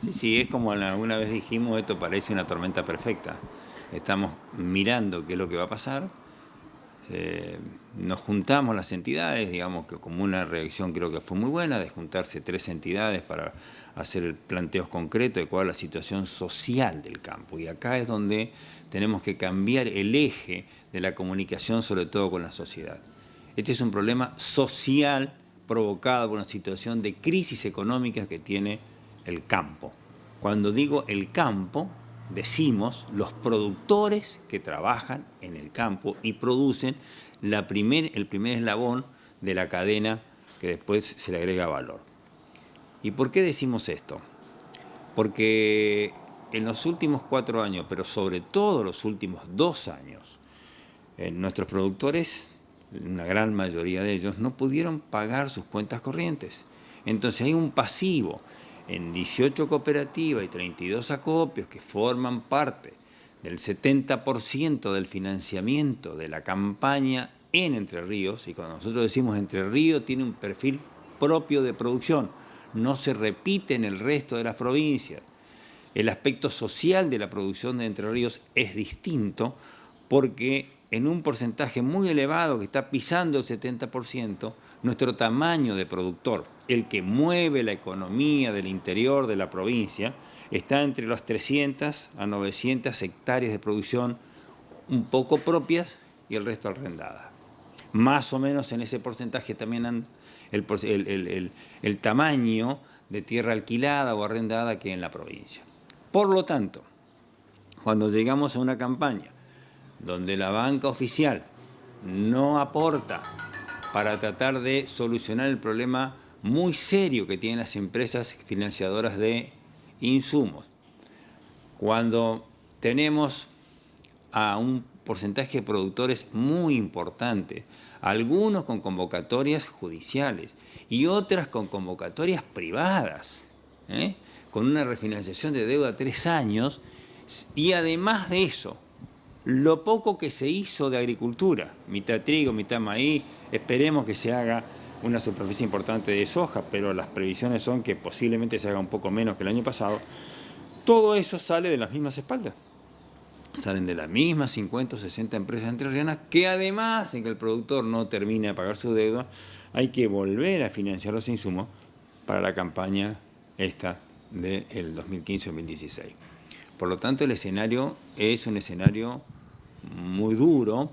Sí, sí, es como alguna vez dijimos, esto parece una tormenta perfecta. Estamos mirando qué es lo que va a pasar. Nos juntamos las entidades, digamos que como una reacción creo que fue muy buena, de juntarse 3 entidades para hacer el planteo concreto de cuál es la situación social del campo. Y acá es donde tenemos que cambiar el eje de la comunicación, sobre todo con la sociedad. Este es un problema social provocado por una situación de crisis económica que tiene el campo. Cuando digo el campo, decimos los productores que trabajan en el campo y producen el primer eslabón de la cadena que después se le agrega valor. ¿Y por qué decimos esto? Porque en los últimos 4 años, pero sobre todo los últimos 2 años, nuestros productores, una gran mayoría de ellos, no pudieron pagar sus cuentas corrientes. Entonces hay un pasivo en 18 cooperativas y 32 acopios que forman parte del 70% del financiamiento de la campaña en Entre Ríos, y cuando nosotros decimos Entre Ríos tiene un perfil propio de producción, no se repite en el resto de las provincias. El aspecto social de la producción de Entre Ríos es distinto porque en un porcentaje muy elevado que está pisando el 70%, nuestro tamaño de productor, el que mueve la economía del interior de la provincia, está entre las 300 a 900 hectáreas de producción un poco propias y el resto arrendadas. Más o menos en ese porcentaje también anda el tamaño de tierra alquilada o arrendada que hay en la provincia. Por lo tanto, cuando llegamos a una campaña donde la banca oficial no aporta para tratar de solucionar el problema muy serio que tienen las empresas financiadoras de insumos, cuando tenemos a un porcentaje de productores muy importante, algunos con convocatorias judiciales y otras con convocatorias privadas, con una refinanciación de deuda a 3 años, y además de eso, lo poco que se hizo de agricultura, mitad trigo, mitad maíz, esperemos que se haga una superficie importante de soja, pero las previsiones son que posiblemente se haga un poco menos que el año pasado. Todo eso sale de las mismas espaldas. Salen de las mismas 50 o 60 empresas entrerrianas que además de que el productor no termine de pagar su deuda, hay que volver a financiar los insumos para la campaña esta del 2015-2016. Por lo tanto, el escenario es un escenario muy duro.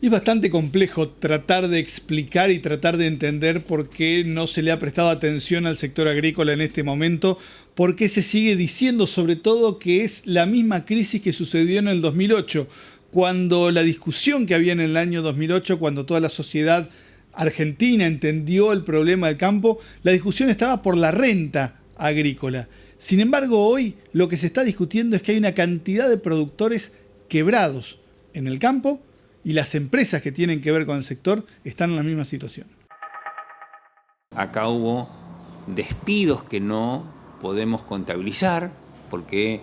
Es bastante complejo tratar de explicar y tratar de entender por qué no se le ha prestado atención al sector agrícola en este momento, por qué se sigue diciendo sobre todo que es la misma crisis que sucedió en el 2008, cuando la discusión que había en el año 2008, cuando toda la sociedad argentina entendió el problema del campo, la discusión estaba por la renta agrícola. Sin embargo, hoy lo que se está discutiendo es que hay una cantidad de productores quebrados en el campo y las empresas que tienen que ver con el sector están en la misma situación. Acá hubo despidos que no podemos contabilizar porque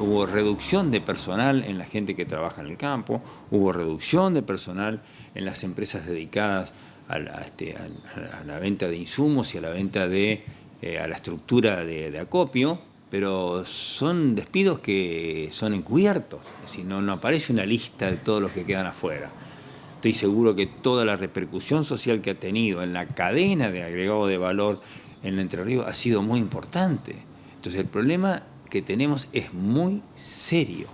hubo reducción de personal en la gente que trabaja en el campo, hubo reducción de personal en las empresas dedicadas a la venta de insumos y a la venta a la estructura de acopio, pero son despidos que son encubiertos, es decir, no aparece una lista de todos los que quedan afuera. Estoy seguro que toda la repercusión social que ha tenido en la cadena de agregado de valor en Entre Ríos ha sido muy importante. Entonces el problema que tenemos es muy serio.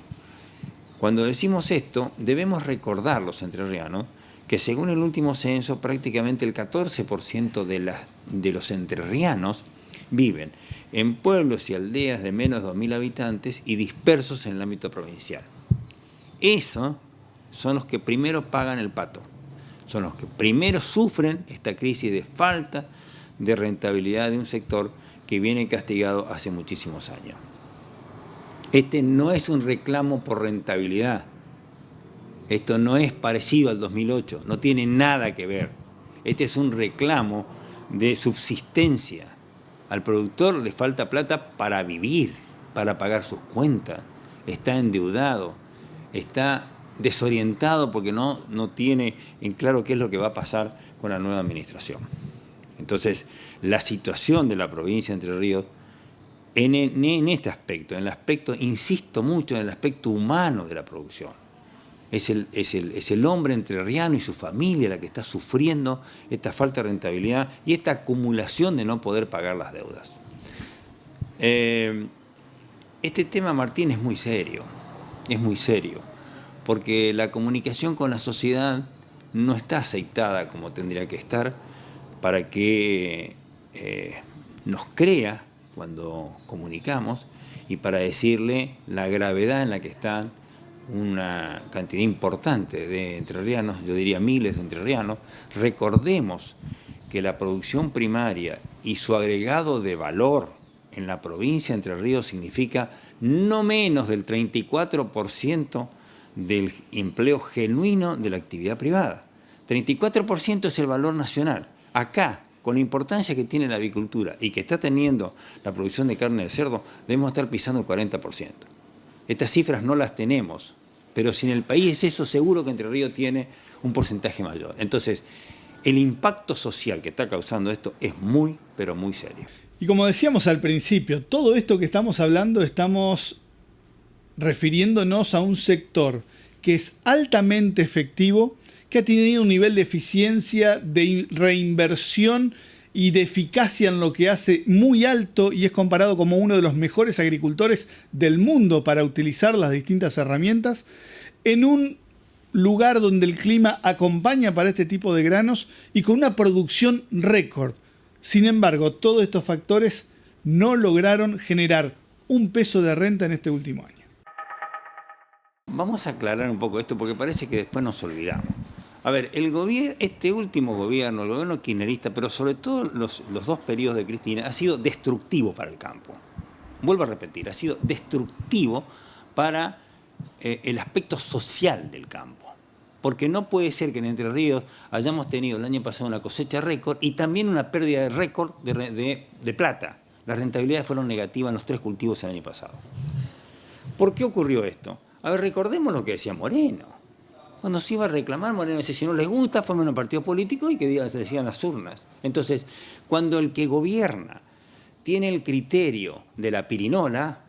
Cuando decimos esto, debemos recordar los entrerrianos que según el último censo, prácticamente el 14% de los entrerrianos viven en pueblos y aldeas de menos de 2.000 habitantes y dispersos en el ámbito provincial. Eso son los que primero pagan el pato, son los que primero sufren esta crisis de falta de rentabilidad de un sector que viene castigado hace muchísimos años. Este no es un reclamo por rentabilidad, esto no es parecido al 2008, no tiene nada que ver. Este es un reclamo de subsistencia. Al productor le falta plata para vivir, para pagar sus cuentas, está endeudado, está desorientado porque no tiene en claro qué es lo que va a pasar con la nueva administración. Entonces, la situación de la provincia de Entre Ríos en este aspecto, en el aspecto, insisto mucho, en el aspecto humano de la producción. Es el hombre entrerriano y su familia la que está sufriendo esta falta de rentabilidad y esta acumulación de no poder pagar las deudas. Este tema, Martín, es muy serio, porque la comunicación con la sociedad no está aceitada como tendría que estar para que nos crea cuando comunicamos y para decirle la gravedad en la que están una cantidad importante de entrerrianos, yo diría miles de entrerrianos. Recordemos que la producción primaria y su agregado de valor en la provincia de Entre Ríos significa no menos del 34% del empleo genuino de la actividad privada. 34% es el valor nacional. Acá, con la importancia que tiene la avicultura y que está teniendo la producción de carne de cerdo, debemos estar pisando el 40%. Estas cifras no las tenemos, pero si en el país es eso, seguro que Entre Ríos tiene un porcentaje mayor. Entonces, el impacto social que está causando esto es muy, pero muy serio. Y como decíamos al principio, todo esto que estamos hablando, estamos refiriéndonos a un sector que es altamente efectivo, que ha tenido un nivel de eficiencia, de reinversión y de eficacia en lo que hace muy alto y es comparado como uno de los mejores agricultores del mundo para utilizar las distintas herramientas, en un lugar donde el clima acompaña para este tipo de granos y con una producción récord. Sin embargo, todos estos factores no lograron generar un peso de renta en este último año. Vamos a aclarar un poco esto porque parece que después nos olvidamos. A ver, este último gobierno, el gobierno kirchnerista, pero sobre todo los dos periodos de Cristina, ha sido destructivo para el campo. Vuelvo a repetir, ha sido destructivo para el aspecto social del campo. Porque no puede ser que en Entre Ríos hayamos tenido el año pasado una cosecha récord y también una pérdida de récord de plata. Las rentabilidades fueron negativas en los 3 cultivos el año pasado. ¿Por qué ocurrió esto? A ver, recordemos lo que decía Moreno. Cuando se iba a reclamar, Moreno decía, si no les gusta, formen un partido político y que se decían las urnas. Entonces, cuando el que gobierna tiene el criterio de la pirinola,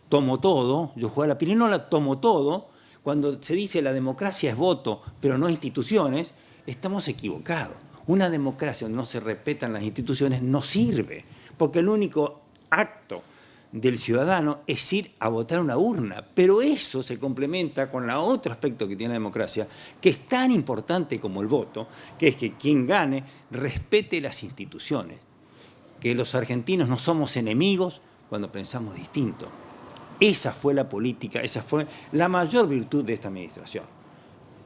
tomo todo, yo juego a la pirinola, tomo todo, cuando se dice la democracia es voto, pero no instituciones, estamos equivocados. Una democracia donde no se respetan las instituciones no sirve, porque el único acto del ciudadano es ir a votar una urna, pero eso se complementa con el otro aspecto que tiene la democracia, que es tan importante como el voto, que es que quien gane respete las instituciones, que los argentinos no somos enemigos cuando pensamos distinto. Esa fue la política, esa fue la mayor virtud de esta administración,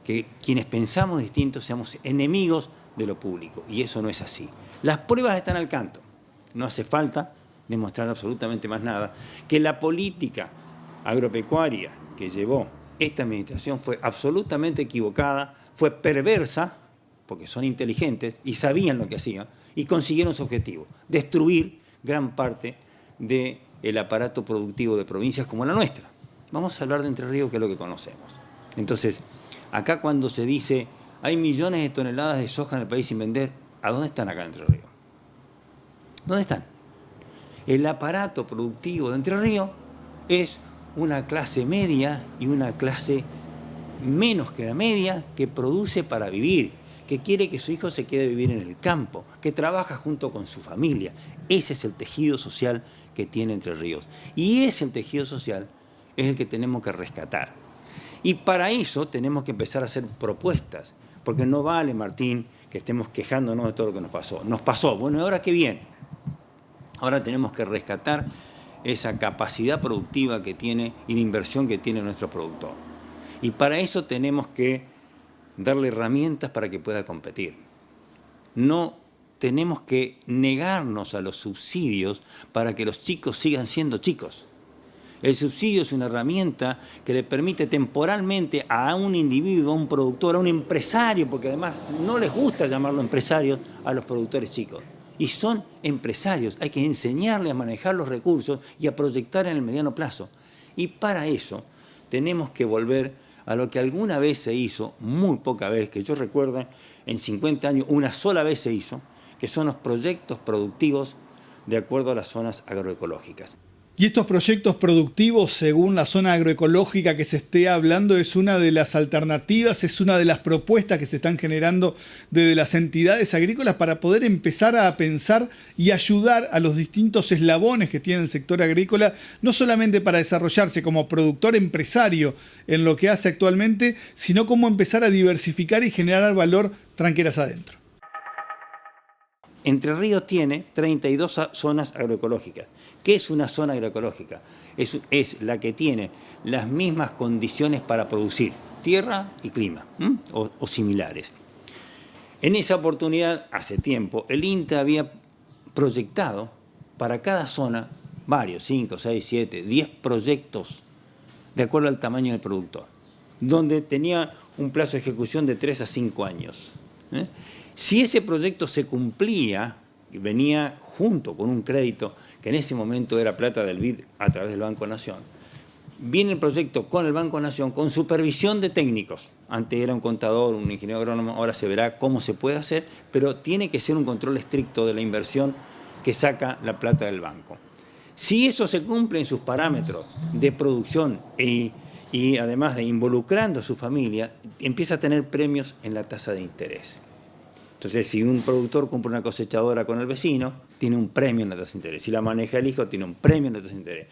que quienes pensamos distinto seamos enemigos de lo público, y eso no es así. Las pruebas están al canto, no hace falta demostrar absolutamente más nada, que la política agropecuaria que llevó esta administración fue absolutamente equivocada, fue perversa, porque son inteligentes y sabían lo que hacían, y consiguieron su objetivo, destruir gran parte del aparato productivo de provincias como la nuestra. Vamos a hablar de Entre Ríos, que es lo que conocemos. Entonces, acá cuando se dice, hay millones de toneladas de soja en el país sin vender, ¿a dónde están acá en Entre Ríos? ¿Dónde están? El aparato productivo de Entre Ríos es una clase media y una clase menos que la media que produce para vivir, que quiere que su hijo se quede a vivir en el campo, que trabaja junto con su familia. Ese es el tejido social que tiene Entre Ríos. Y ese el tejido social es el que tenemos que rescatar. Y para eso tenemos que empezar a hacer propuestas, porque no vale, Martín, que estemos quejándonos de todo lo que nos pasó. Nos pasó, bueno, ¿y ahora qué viene? Ahora tenemos que rescatar esa capacidad productiva que tiene y la inversión que tiene nuestro productor. Y para eso tenemos que darle herramientas para que pueda competir. No tenemos que negarnos a los subsidios para que los chicos sigan siendo chicos. El subsidio es una herramienta que le permite temporalmente a un individuo, a un productor, a un empresario, porque además no les gusta llamarlo empresarios a los productores chicos. Y son empresarios, hay que enseñarles a manejar los recursos y a proyectar en el mediano plazo. Y para eso tenemos que volver a lo que alguna vez se hizo, muy poca vez, que yo recuerdo, en 50 años, una sola vez se hizo, que son los proyectos productivos de acuerdo a las zonas agroecológicas. Y estos proyectos productivos, según la zona agroecológica que se esté hablando, es una de las alternativas, es una de las propuestas que se están generando desde las entidades agrícolas para poder empezar a pensar y ayudar a los distintos eslabones que tiene el sector agrícola, no solamente para desarrollarse como productor empresario en lo que hace actualmente, sino como empezar a diversificar y generar valor tranqueras adentro. Entre Ríos tiene 32 zonas agroecológicas. ¿Qué es una zona agroecológica? Es la que tiene las mismas condiciones para producir, tierra y clima, o similares. En esa oportunidad, hace tiempo, el INTA había proyectado para cada zona varios, 5, 6, 7, 10 proyectos de acuerdo al tamaño del productor, donde tenía un plazo de ejecución de 3 a 5 años. Si ese proyecto se cumplía, venía junto con un crédito, que en ese momento era plata del BID a través del Banco Nación, viene el proyecto con el Banco Nación, con supervisión de técnicos. Antes era un contador, un ingeniero agrónomo, ahora se verá cómo se puede hacer, pero tiene que ser un control estricto de la inversión que saca la plata del banco. Si eso se cumple en sus parámetros de producción y además de involucrando a su familia, empieza a tener premios en la tasa de interés. Entonces, si un productor compra una cosechadora con el vecino, tiene un premio en la tasa de interés. Si la maneja el hijo, tiene un premio en la tasa de interés.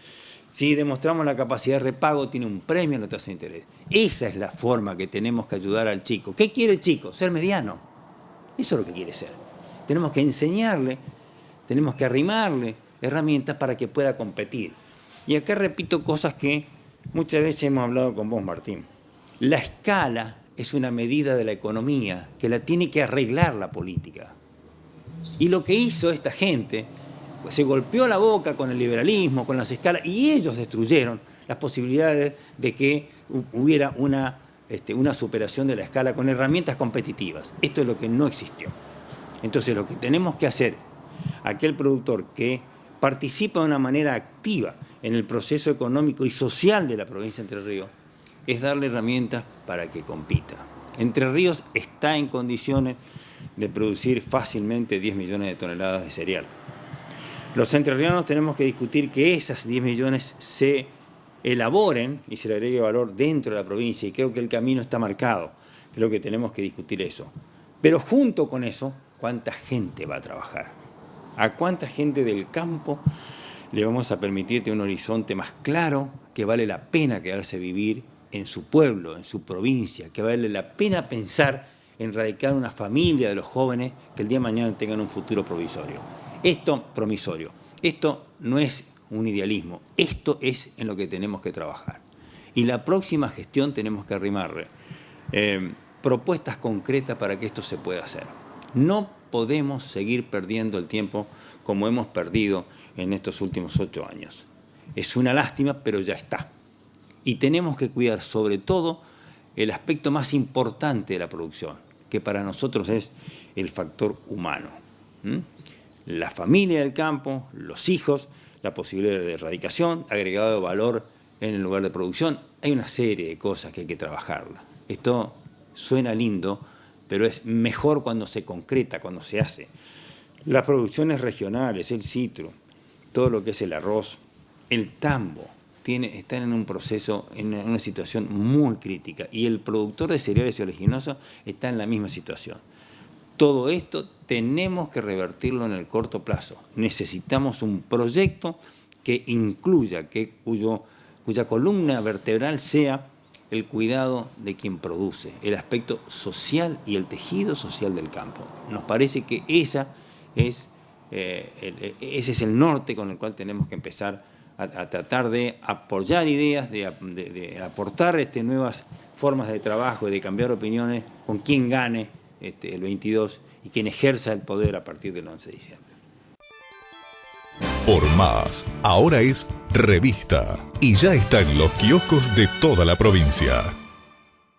Si demostramos la capacidad de repago, tiene un premio en la tasa de interés. Esa es la forma que tenemos que ayudar al chico. ¿Qué quiere el chico? Ser mediano. Eso es lo que quiere ser. Tenemos que enseñarle, tenemos que arrimarle herramientas para que pueda competir. Y acá repito cosas que muchas veces hemos hablado con vos, Martín. La escala es una medida de la economía que la tiene que arreglar la política. Y lo que hizo esta gente, pues se golpeó la boca con el liberalismo, con las escalas, y ellos destruyeron las posibilidades de que hubiera una superación de la escala con herramientas competitivas. Esto es lo que no existió. Entonces, lo que tenemos que hacer, aquel productor que participa de una manera activa en el proceso económico y social de la provincia de Entre Ríos, es darle herramientas para que compita. Entre Ríos está en condiciones de producir fácilmente 10 millones de toneladas de cereal. Los entrerrianos tenemos que discutir que esas 10 millones se elaboren y se le agregue valor dentro de la provincia, y creo que el camino está marcado. Creo que tenemos que discutir eso. Pero junto con eso, ¿cuánta gente va a trabajar? ¿A cuánta gente del campo le vamos a permitir tener un horizonte más claro, que vale la pena quedarse a vivir en su pueblo, en su provincia, que vale la pena pensar en radicar una familia de los jóvenes que el día de mañana tengan un futuro promisorio? Esto no es un idealismo, esto es en lo que tenemos que trabajar. Y la próxima gestión tenemos que arrimarle propuestas concretas para que esto se pueda hacer. No podemos seguir perdiendo el tiempo como hemos perdido en estos últimos 8 años. Es una lástima, pero ya está. Y tenemos que cuidar sobre todo el aspecto más importante de la producción, que para nosotros es el factor humano. La familia del campo, los hijos, la posibilidad de erradicación, agregado de valor en el lugar de producción. Hay una serie de cosas que hay que trabajarla. Esto suena lindo, pero es mejor cuando se concreta, cuando se hace. Las producciones regionales, el citro, todo lo que es el arroz, el tambo, están en un proceso, en una situación muy crítica, y el productor de cereales y oleaginosos está en la misma situación. Todo esto tenemos que revertirlo en el corto plazo. Necesitamos un proyecto que incluya, cuya columna vertebral sea el cuidado de quien produce, el aspecto social y el tejido social del campo. Nos parece que ese es el norte con el cual tenemos que empezar a tratar de apoyar ideas, de aportar nuevas formas de trabajo y de cambiar opiniones con quien gane el 22 y quien ejerza el poder a partir del 11 de diciembre. Por Más, ahora es revista y ya está en los kioscos de toda la provincia.